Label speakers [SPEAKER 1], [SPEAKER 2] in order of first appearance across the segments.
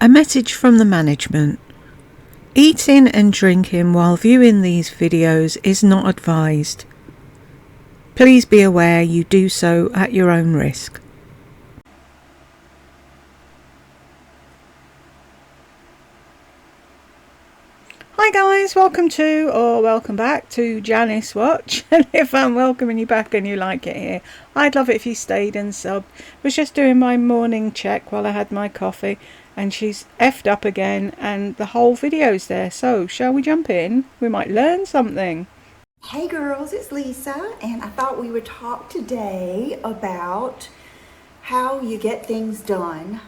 [SPEAKER 1] A message from the management. Eating and drinking while viewing these videos is not advised. Please be aware you do so at your own risk. Hi guys, welcome back to Janice Watch. And if I'm welcoming you back and you like it here, I'd love it if you stayed and subbed. Was just doing my morning check while I had my coffee, and she's effed up again and the whole video's there. So shall we jump in? We might learn something.
[SPEAKER 2] Hey girls, it's Lisa, and I thought we would talk today about how you get things done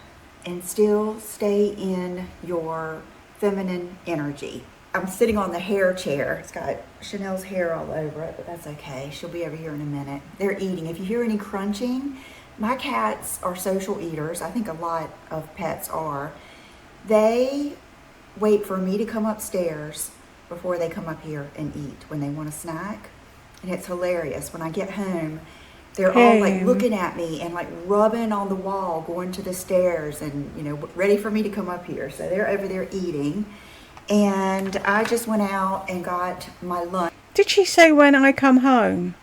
[SPEAKER 2] and still stay in your feminine energy. I'm sitting on the hair chair. It's got Chanel's hair all over it, but that's okay. She'll be over here in a minute. They're eating. If you hear any crunching, my cats are social eaters. I think a lot of pets are. They wait for me to come upstairs before they come up here and eat when they want a snack. And it's hilarious. When I get home, they're all like looking at me and like rubbing on the wall, going to the stairs and, you know, ready for me to come up here. So they're over there eating. And I just went out and got my lunch.
[SPEAKER 1] Did she say when I come home?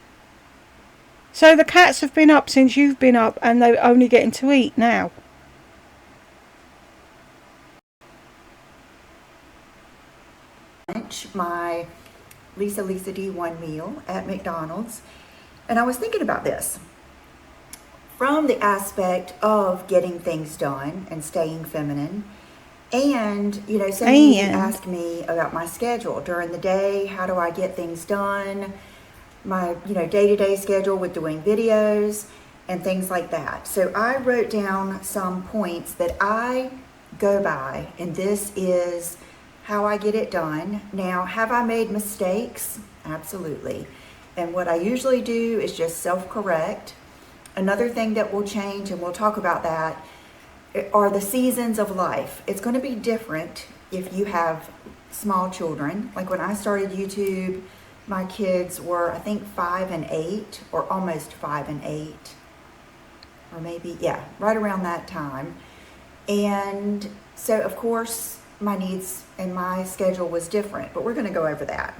[SPEAKER 1] So the cats have been up since you've been up and they're only getting to eat now.
[SPEAKER 2] My Lisa D1 meal at McDonald's. And I was thinking about this from the aspect of getting things done and staying feminine. And, you know, some of you ask me about my schedule during the day. How do I get things done? My, you know, day-to-day schedule with doing videos and things like that. So I wrote down some points that I go by, and this is how I get it done. Now, have I made mistakes? Absolutely. And what I usually do is just self-correct. Another thing that will change, and we'll talk about that, are the seasons of life. It's going to be different if you have small children. Like when I started YouTube, my kids were, I think, 5 and 8, or almost 5 and 8, or maybe, yeah, right around that time. And so, of course, my needs and my schedule was different, but we're going to go over that.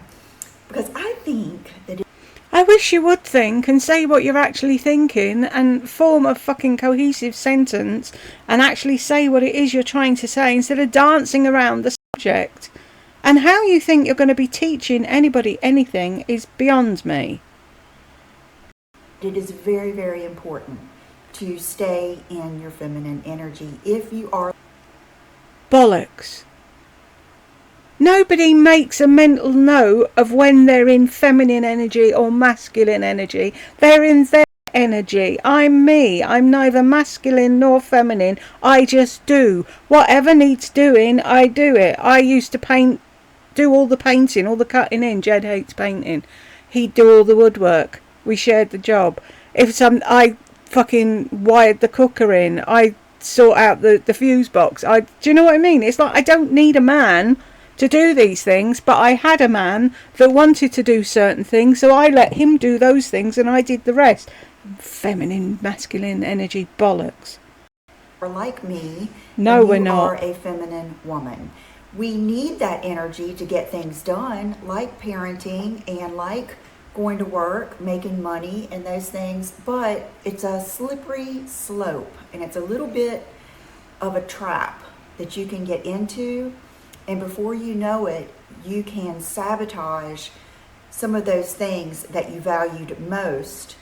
[SPEAKER 2] Because I think that
[SPEAKER 1] I wish you would think and say what you're actually thinking and form a fucking cohesive sentence and actually say what it is you're trying to say instead of dancing around the subject. And how you think you're going to be teaching anybody anything is beyond me.
[SPEAKER 2] it is very, very important to stay in your feminine energy if you are.
[SPEAKER 1] Bollocks. Nobody makes a mental note of when they're in feminine energy or masculine energy. They're in their energy. I'm me. I'm neither masculine nor feminine. I just do. Whatever needs doing, I do it. I used to do all the painting, all the cutting in. Jed hates painting. He'd do all the woodwork. We shared the job. I fucking wired the cooker in. I sort out the fuse box. Do you know what I mean? It's like I don't need a man to do these things, but I had a man that wanted to do certain things, so I let him do those things and I did the rest. Feminine, masculine energy bollocks.
[SPEAKER 2] Or like me,
[SPEAKER 1] no, we're not.
[SPEAKER 2] You are a feminine woman. We need that energy to get things done, like parenting and like going to work, making money and those things, but it's a slippery slope and it's a little bit of a trap that you can get into. And before you know it, you can sabotage some of those things that you valued most.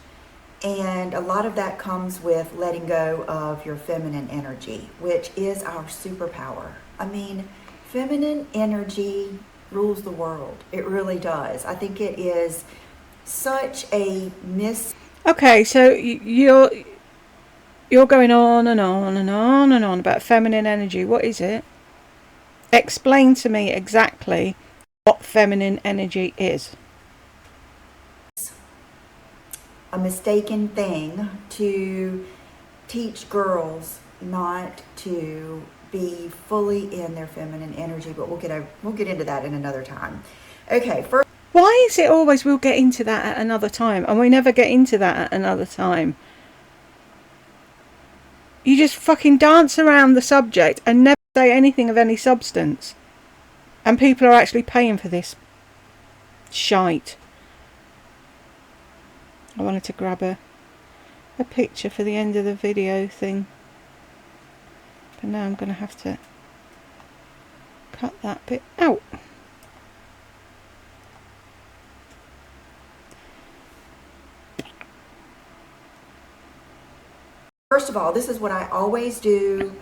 [SPEAKER 2] And a lot of that comes with letting go of your feminine energy, which is our superpower. I mean, feminine energy rules the world. It really does. I think it is such a
[SPEAKER 1] Okay, so you're going on and on and on and on about feminine energy. What is it? Explain to me exactly what feminine energy is.
[SPEAKER 2] A mistaken thing to teach girls not to be fully in their feminine energy, but we'll get into that in another time. Okay, first.
[SPEAKER 1] Why is it always we'll get into that at another time and we never get into that at another time? You just fucking dance around the subject and never say anything of any substance. And people are actually paying for this shite. I wanted to grab a picture for the end of the video thing. But now I'm going to have to cut that bit out.
[SPEAKER 2] First of all, this is what I always do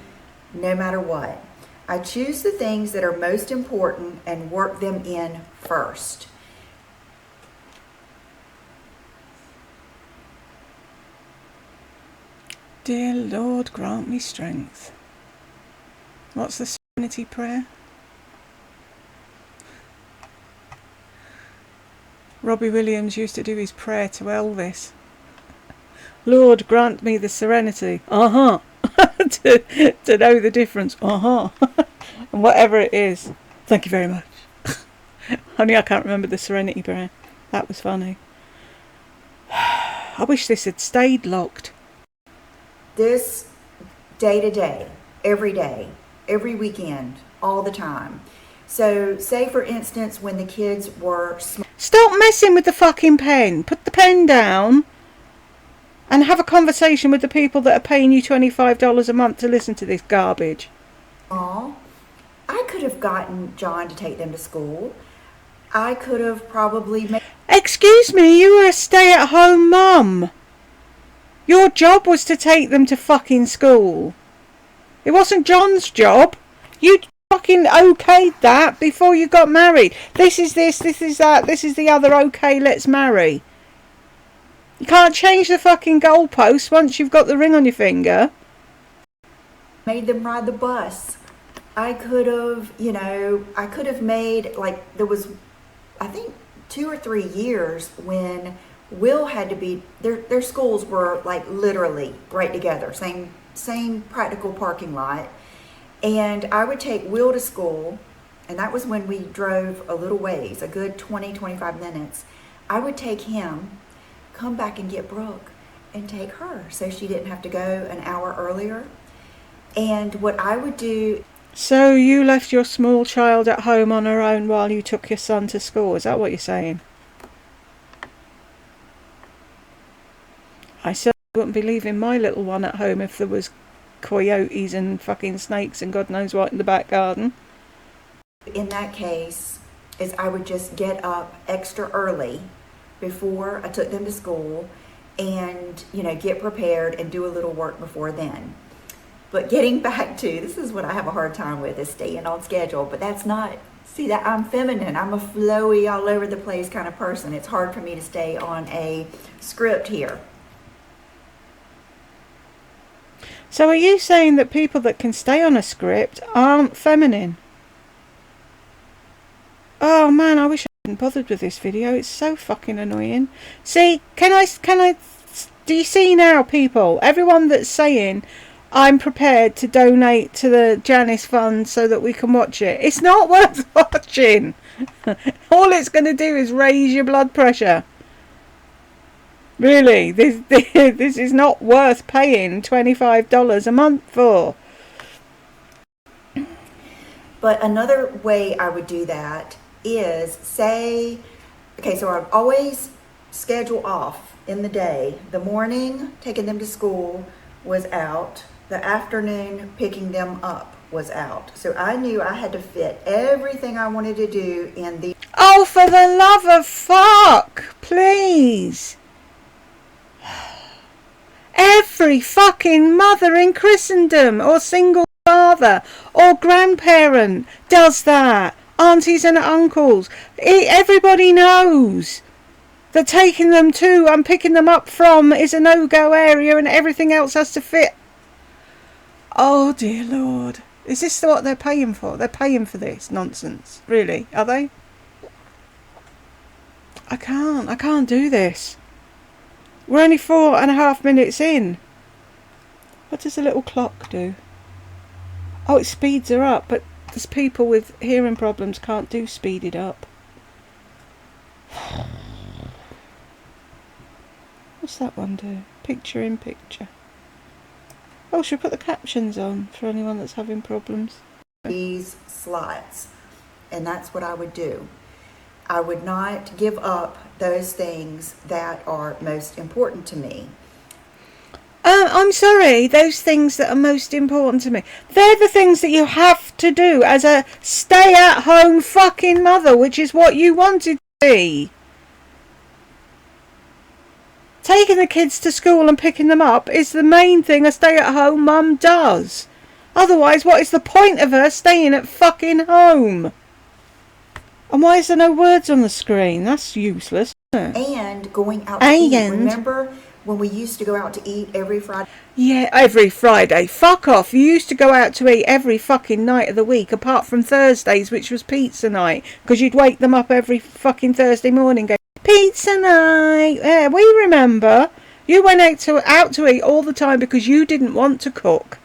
[SPEAKER 2] no matter what. I choose the things that are most important and work them in first.
[SPEAKER 1] Dear Lord, grant me strength. What's the serenity prayer? Robbie Williams used to do his prayer to Elvis. Lord, grant me the serenity. to know the difference. And whatever it is. Thank you very much. Only I can't remember the serenity prayer. That was funny. I wish this had stayed locked.
[SPEAKER 2] This day to day, every weekend, all the time. So say for instance when the kids were small.
[SPEAKER 1] Stop messing with the fucking pen. Put the pen down and have a conversation with the people that are paying you $25 a month to listen to this garbage.
[SPEAKER 2] I could have gotten John to take them to school. I could have probably made...
[SPEAKER 1] Excuse me, you were a stay-at-home mum. Your job was to take them to fucking school. It wasn't John's job. You fucking okayed that before you got married. This is this is that, this is the other, okay, let's marry. You can't change the fucking goalposts once you've got the ring on your finger.
[SPEAKER 2] Made them ride the bus. I could have, I could have made, like, there was, I think, 2 or 3 years when Will had to be, their schools were like literally right together, same practical parking lot. And I would take Will to school, and that was when we drove a little ways, a good 20-25 minutes. I would take him, come back and get Brooke, and take her so she didn't have to go an hour earlier. And what I would do...
[SPEAKER 1] So you left your small child at home on her own while you took your son to school, is that what you're saying? I certainly wouldn't be leaving my little one at home if there was coyotes and fucking snakes and God knows what in the back garden.
[SPEAKER 2] In that case, is I would just get up extra early before I took them to school and, get prepared and do a little work before then. But getting back to, this is what I have a hard time with, is staying on schedule. But that's not, see, that I'm feminine. I'm a flowy, all over the place kind of person. It's hard for me to stay on a script here.
[SPEAKER 1] So are you saying that people that can stay on a script aren't feminine? Oh man, I wish I hadn't bothered with this video. It's so fucking annoying. See, can I, do you see now, people? Everyone that's saying, I'm prepared to donate to the Janice fund so that we can watch it. It's not worth watching. All it's going to do is raise your blood pressure. Really, this is not worth paying $25 a month for.
[SPEAKER 2] But another way I would do that is say, okay, so I've always schedule off in the day. The morning, taking them to school was out. The afternoon, picking them up was out. So I knew I had to fit everything I wanted to do in the...
[SPEAKER 1] Oh, for the love of fuck, please. Every fucking mother in Christendom or single father or grandparent does that. Aunties and uncles. Everybody knows that taking them to and picking them up from is a no-go area and everything else has to fit. Oh dear Lord. Is this what they're paying for? They're paying for this nonsense. Really? Are they? I can't do this. We're only 4.5 minutes in. What does the little clock do? Oh, it speeds her up, but there's people with hearing problems can't do speeded up. What's that one do? Picture in picture. Oh, should we put the captions on for anyone that's having problems?
[SPEAKER 2] these slots, and that's what I would do. I would not give up those things that are most important to me.
[SPEAKER 1] I'm sorry, those things that are most important to me, they're the things that you have to do as a stay-at-home fucking mother, which is what you wanted to be. Taking the kids to school and picking them up is the main thing a stay-at-home mum does. Otherwise, what is the point of her staying at fucking home? And why is there no words on the screen? That's useless, isn't it?
[SPEAKER 2] And going out to eat. Remember when we used to go out to eat every Friday?
[SPEAKER 1] Yeah, every Friday. Fuck off. You used to go out to eat every fucking night of the week, apart from Thursdays, which was pizza night. Because you'd wake them up every fucking Thursday morning going, pizza night. Yeah, we remember. You went out to eat all the time because you didn't want to cook.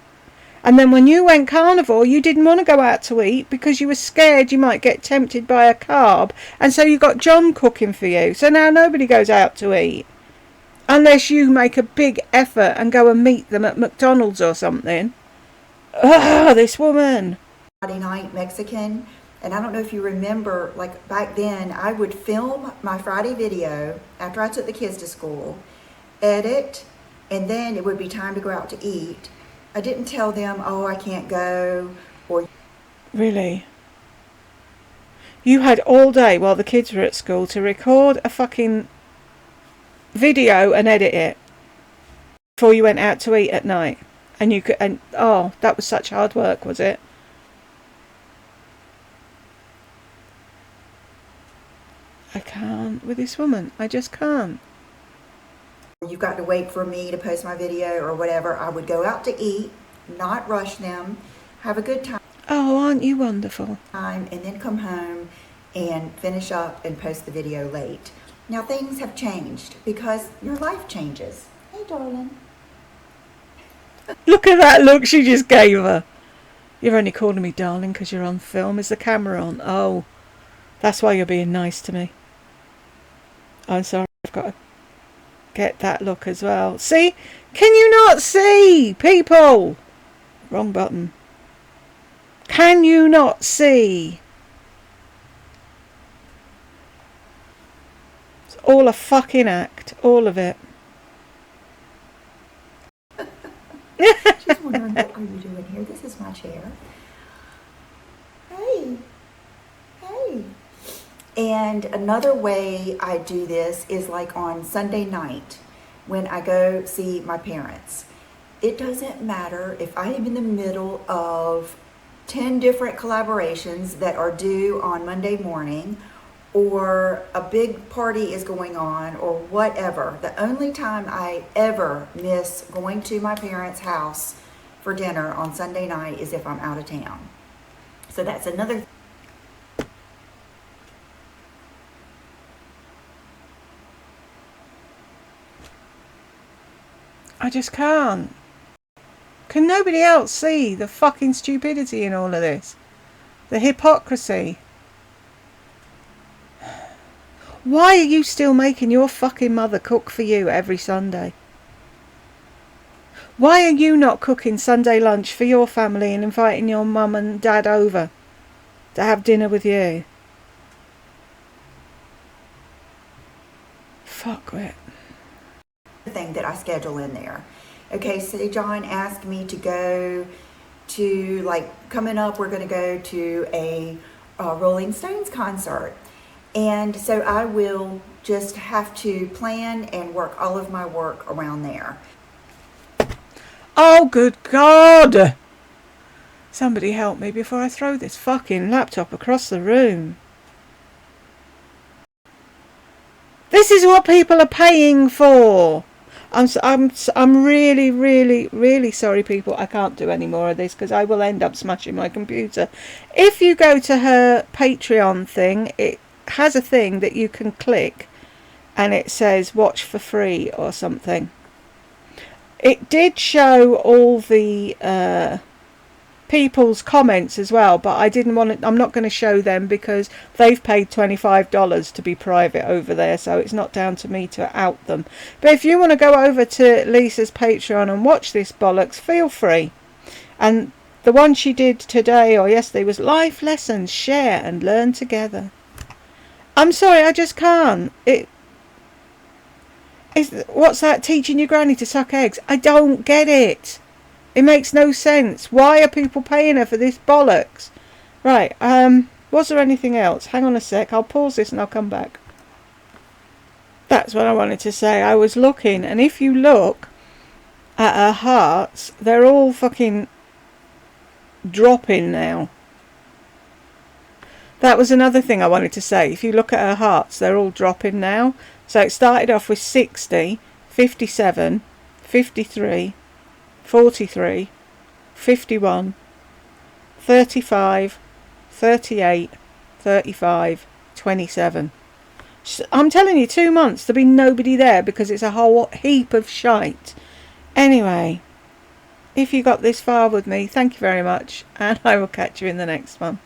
[SPEAKER 1] And then when you went carnivore, you didn't want to go out to eat because you were scared you might get tempted by a carb. And so you got John cooking for you. So now nobody goes out to eat. Unless you make a big effort and go and meet them at McDonald's or something. Ugh, this woman.
[SPEAKER 2] Friday night Mexican. And I don't know if you remember, like back then, I would film my Friday video after I took the kids to school, edit, and then it would be time to go out to eat. I didn't tell them, oh, I can't go, or...
[SPEAKER 1] Really? You had all day while the kids were at school to record a fucking video and edit it before you went out to eat at night. And you could, and oh, that was such hard work, was it? I can't with this woman. I just can't.
[SPEAKER 2] You've got to wait for me to post my video or whatever. I would go out to eat, not rush them, have a good time.
[SPEAKER 1] Oh, aren't you wonderful?
[SPEAKER 2] And then come home and finish up and post the video late. Now things have changed because your life changes. Hey, darling.
[SPEAKER 1] Look at that look she just gave her. You're only calling me darling because you're on film. Is the camera on? Oh, that's why you're being nice to me. I'm sorry, I've got to get that look as well. See? Can you not see, people? Wrong button. Can you not see? It's all a fucking act. All of it.
[SPEAKER 2] Just wondering, what are you doing here? This is my chair. Hey. Hey. And another way I do this is like on Sunday night when I go see my parents. It doesn't matter if I am in the middle of 10 different collaborations that are due on Monday morning, or a big party is going on, or whatever. The only time I ever miss going to my parents' house for dinner on Sunday night is if I'm out of town. So that's another.
[SPEAKER 1] I just can't. Can nobody else see the fucking stupidity in all of this? The hypocrisy. Why are you still making your fucking mother cook for you every Sunday? Why are you not cooking Sunday lunch for your family and inviting your mum and dad over to have dinner with you? Fuck it.
[SPEAKER 2] Thing that I schedule in there. Okay, so John asked me to go to, like, coming up, we're going to go to a Rolling Stones concert. And so I will just have to plan and work all of my work around there.
[SPEAKER 1] Oh, good God! Somebody help me before I throw this fucking laptop across the room. This is what people are paying for. I'm really, really, really sorry, people. I can't do any more of this because I will end up smashing my computer. If you go to her Patreon thing, it has a thing that you can click and it says watch for free or something. It did show all the people's comments as well, but I didn't want to, I'm not going to show them because they've paid $25 to be private over there, so it's not down to me to out them. But if you want to go over to Lisa's Patreon and watch this bollocks, feel free. And The one she did today or yesterday was life lessons, share and learn together. I'm sorry, I just can't. What's that, teaching your granny to suck eggs? I don't get it. It makes no sense. Why are people paying her for this bollocks? Right, was there anything else? Hang on a sec, I'll pause this and I'll come back. That's what I wanted to say. I was looking, and if you look at her hearts, they're all fucking dropping now. That was another thing I wanted to say. If you look at her hearts, they're all dropping now. So it started off with 60, 57, 53, 43, 51, 35, 38, 35, 27. I'm telling you, 2 months, there'll be nobody there because it's a whole heap of shite. Anyway, if you got this far with me, thank you very much, and I will catch you in the next one.